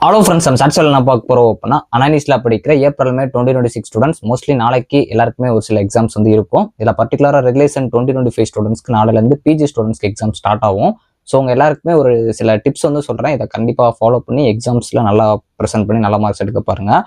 Hello friends, நம்ம சாட்சியில் நான் பார்க்க போகிறோம் அப்படின்னா அனானிஸ்ல படிக்கிற ஏப்ரல் மே 2026 ஸ்டூடெண்ட்ஸ் மோஸ்ட்லி நாளைக்கு எல்லாருக்குமே ஒரு சில எக்ஸாம்ஸ் வந்து இருக்கும். இதில் பர்டிகுலராக ரெகுலேஷன் 2025 ஸ்டூடெண்ட்ஸ்க்கு நாளையிலேருந்து பிஜி ஸ்டூடெண்ட்ஸ்க்கு எக்ஸாம் ஸ்டார்ட் ஆகும். ஸோ உங்கள் எல்லாருக்குமே ஒரு சில டிப்ஸ் வந்து சொல்கிறேன். இதை கண்டிப்பாக ஃபாலோ பண்ணி எக்ஸாம்ஸில் நல்லா ப்ரெசென்ட் பண்ணி நல்லா மார்க்ஸ் எடுக்க பாருங்கள்.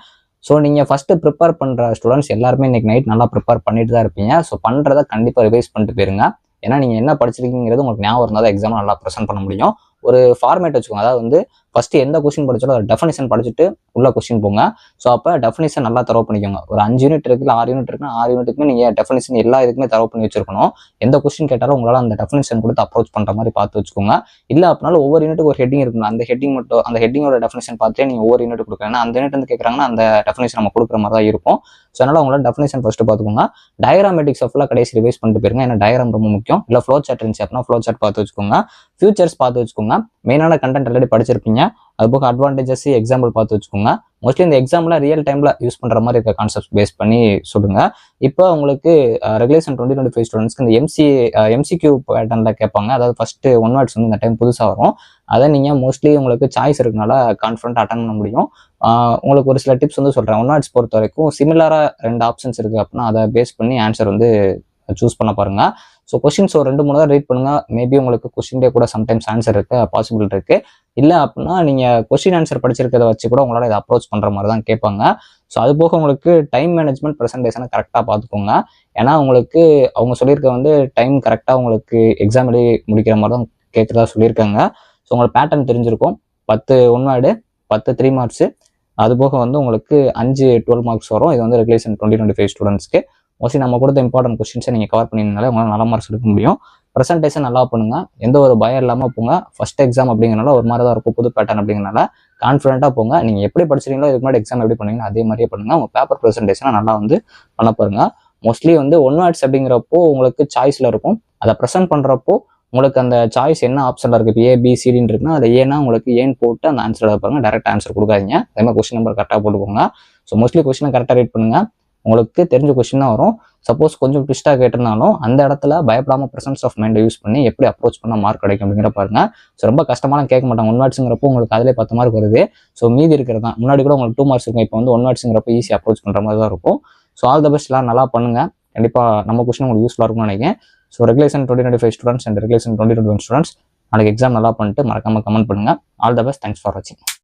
ஸோ நீங்கள் ஃபஸ்ட்டு ப்ரிப்பேர் பண்ணுற ஸ்டூடெண்ட்ஸ் எல்லாருமே இன்றைக்கி நைட் நல்லா ப்ரிப்பேர் பண்ணிட்டு தான் இருப்பீங்க. ஸோ பண்ணுறதை கண்டிப்பாக ரிவைஸ் பண்ணிட்டு போயிருங்க. ஏன்னா நீங்கள் என்ன படிச்சிருக்கீங்கிறது உங்களுக்கு ஞாபகம் இருந்தால் தான் எக்ஸாம் நல்லா ப்ரெசென்ட் பண்ண முடியும். ஒரு ஃபார்மேட் வச்சுக்கோங்க. அதாவது வந்து ஃபஸ்ட்டு எந்த கொஸ்டின் படிச்சாலும் அதை டெஃபினிஷன் படிச்சுட்டு உள்ள கொஸ்டின் போங்க. ஸோ அப்போ டெஃபினிஷன் நல்லா தரவு பண்ணிக்கோங்க. ஒரு 5 யூனிட் இருக்குது, 6 யூனிட் இருக்குன்னா 6 யூனிட்டுக்குமே நீங்கள் டெஃபினிஷன் எல்லா இதுக்குமே தரவு பண்ணி வச்சிருக்கணும். எந்த கொஸ்டின் கேட்டாலும் உங்களால் அந்த டெஃபினிஷன் கொடுத்து அப்ரோச் பண்ணுற மாதிரி பார்த்து வச்சுக்கோங்க. இல்லை அப்படின்னாலும் ஒவ்வொரு யூனிட்டுக்கு ஒரு ஹெட்டிங் இருக்கணும். அந்த ஹெட்டிங் மட்டும் அந்த ஹெட்டிங்கோட டெஃபினிஷன் பார்த்துட்டு நீங்கள் ஒவ்வொரு யூனிட் கொடுக்குறேன். ஏன்னா அந்த யூனிட் வந்து கேட்குறாங்கன்னா அந்த டெஃபினிஷன் நம்ம கொடுக்குற மாதிரி தான் இருக்கும். ஸோ அதனால் உங்களோட டெஃபினிஷன் ஃபஸ்ட்டு பார்த்துக்கோங்க. டயராமேட்டிக்ஸ் ஃபுல்லாக கடைசி ரிவைஸ் பண்ணிட்டு போயிருங்க. ஏன்னா டயராம் ரொம்ப முக்கியம். இல்லை ஃப்ளோ சார்ட் இருந்துச்சு அப்படின்னா ஃப்ளோ சார்ட் பார்த்து வச்சுக்கோங்க. ஃபியூச்சர்ஸ் பார்த்து வச்சுக்கோங்க. மெயினான கண்டென்ட் ஆல்ரெடி படிச்சிருப்பீங்க. அதுபோக அட்வான்டேஜஸ் எக்ஸாம்பிள் பார்த்து வச்சுக்கோங்க. மோஸ்ட்லி இந்த எக்ஸாமில் ரியல் டைமில் யூஸ் பண்ணுற மாதிரி இருக்க கான்செப்ட் பேஸ் பண்ணி சொல்லுங்க. இப்போ உங்களுக்கு ரெகுலேஷன் 2025 ஸ்டூடெண்ட்ஸ்க்கு இந்த எம்சிக்யூ பேட்டர்னில் கேட்பாங்க. அதாவது ஃபஸ்ட்டு 1 வேர்ட்ஸ் வந்து இந்த டைம் புதுசாக வரும். அதை நீங்கள் மோஸ்ட்லி உங்களுக்கு சாய்ஸ் இருக்கனால கான்ஃபிடென்ட் அட்டன் பண்ண முடியும். உங்களுக்கு ஒரு சில டிப்ஸ் வந்து சொல்கிறேன். 1 வேர்ட்ஸ் பொறுத்த வரைக்கும் சிமிலராக 2 ஆப்ஷன்ஸ் இருக்குது அப்படின்னா அதை பேஸ் பண்ணி ஆன்சர் வந்து சூஸ் பண்ண பாருங்க. ஸோ கொஸ்டின்ஸ் ஒரு 2-3 தான் ரீட் பண்ணுங்க. மேபி உங்களுக்கு கொஸ்டின்டே கூட சம்டைம்ஸ் ஆன்சர் இருக்கு, பாசிபிள் இருக்கு. இல்லை அப்படின்னா நீங்கள் கொஸ்டின் ஆன்சர் படிச்சிருக்கிறத வச்சு கூட உங்களால் இதை அப்ரோச் பண்ணுற மாதிரி தான் கேட்பாங்க. ஸோ அது போக உங்களுக்கு டைம் மேனேஜ்மெண்ட் ப்ரெசன்டேஷனை கரெக்டாக பார்த்துக்கோங்க. ஏன்னா உங்களுக்கு அவங்க சொல்லியிருக்க வந்து டைம் கரெக்டாக உங்களுக்கு எக்ஸாம் எழுதி முடிக்கிற மாதிரி தான் கேட்குறதா சொல்லியிருக்காங்க. ஸோ உங்களுக்கு பேட்டர்ன் தெரிஞ்சிருக்கும். 10 1 வேர்டு, 10 3 மார்க்ஸு, அது போக வந்து உங்களுக்கு 5 12 மார்க்ஸ் வரும். இது வந்து ரெகுலேஷன் 2025 ஸ்டூடெண்ட்ஸ்க்கு. மோஸ்ட்லி நம்ம கொடுத்த இம்பார்ட்டன்ட் கொஸ்டின்ஸை நீங்கள் கவர் பண்ணினாலே உங்களால் நல்ல மார்க்ஸ் எடுக்க முடியும். ப்ரெசன்டேஷன் நல்லா பண்ணுங்கள். எந்த ஒரு பயம் இல்லாமல் போங்க. ஃபஸ்ட் எக்ஸாம் அப்படிங்கிறனால ஒரு மாதிரி தான் இருக்கும், புது பேட்டர்ன் அப்படிங்கிறனால கான்ஃபிடென்ட்டாக போங்க. நீங்கள் எப்படி படிச்சிருக்கீங்களோ இதுக்கு முன்னாடி எக்ஸாம் எப்படி பண்ணீங்களோ அதே மாதிரியே பண்ணுங்கள். உங்கள் பேப்பர் ப்ரெசன்டேஷனை நல்லா வந்து பண்ண பாருங்க. மோஸ்ட்லி வந்து 1 வேர்ட்ஸ் அப்படிங்கிறப்போ உங்களுக்கு சாய்ஸில் இருக்கும். அதை ப்ரெசென்ட் பண்ணுறப்போ உங்களுக்கு அந்த சாய்ஸ் என்ன ஆப்ஷனில் இருக்குது, இப்போ ABCDன்னு இருக்குன்னா அதை ஏன்னா உங்களுக்கு ஏன்னு போட்டு அந்த ஆன்சர் எழுத பாருங்க. டேரெக்ட் ஆன்சர் கொடுக்காதீங்க. அதே மாதிரி கொஸ்டின் நம்பர் கரெக்டாக போட்டுக்கோங்க. ஸோ மோஸ்ட்லி கொஸ்டினை கரெக்டாக ரீட் பண்ணுங்கள். உங்களுக்கு தெரிஞ்ச கொஸ்டின் தான் வரும். சப்போஸ் கொஞ்சம் ட்விஸ்ட்டாக கேட்டிருந்தாலும் அந்த இடத்துல பயப்படாமல் ப்ரெசன்ஸ் ஆஃப் மைண்டை யூஸ் பண்ணி எப்படி அப்ரோச் பண்ணால் மார்க் கிடைக்கும் அப்படிங்கிற பாருங்க. ஸோ ரொம்ப கஷ்டமான கேட்க மாட்டாங்க. 1 வேர்ட்ஸுங்கிறப்போ உங்களுக்கு அதிலே 10 மார்க் வருது. ஸோ மீதி இருக்கிறது தான் முன்னாடி கூட உங்களுக்கு 2 மார்க்ஸ் இருக்கும். இப்போ வந்து 1 வேர்ட்ஸுங்கிறப்போ ஈஸி அப்ரோச் பண்ணுற மாதிரி தான் இருக்கும். ஸோ ஆல் த பெஸ்ட், எல்லாம் நல்லா பண்ணுங்க. கண்டிப்பாக நம்ம கொஸ்டின் உங்களுக்கு யூஸ்ஃபுல்லாக இருக்கும்னு நினைக்கிறேன். So regulation 2025 students and regulation 2021 students நாளைக்கு எக்ஸாம் நல்லா பண்ணிட்டு மறக்காமல் கமெண்ட் பண்ணுங்கள். All the best. Thanks for வாட்சிங்.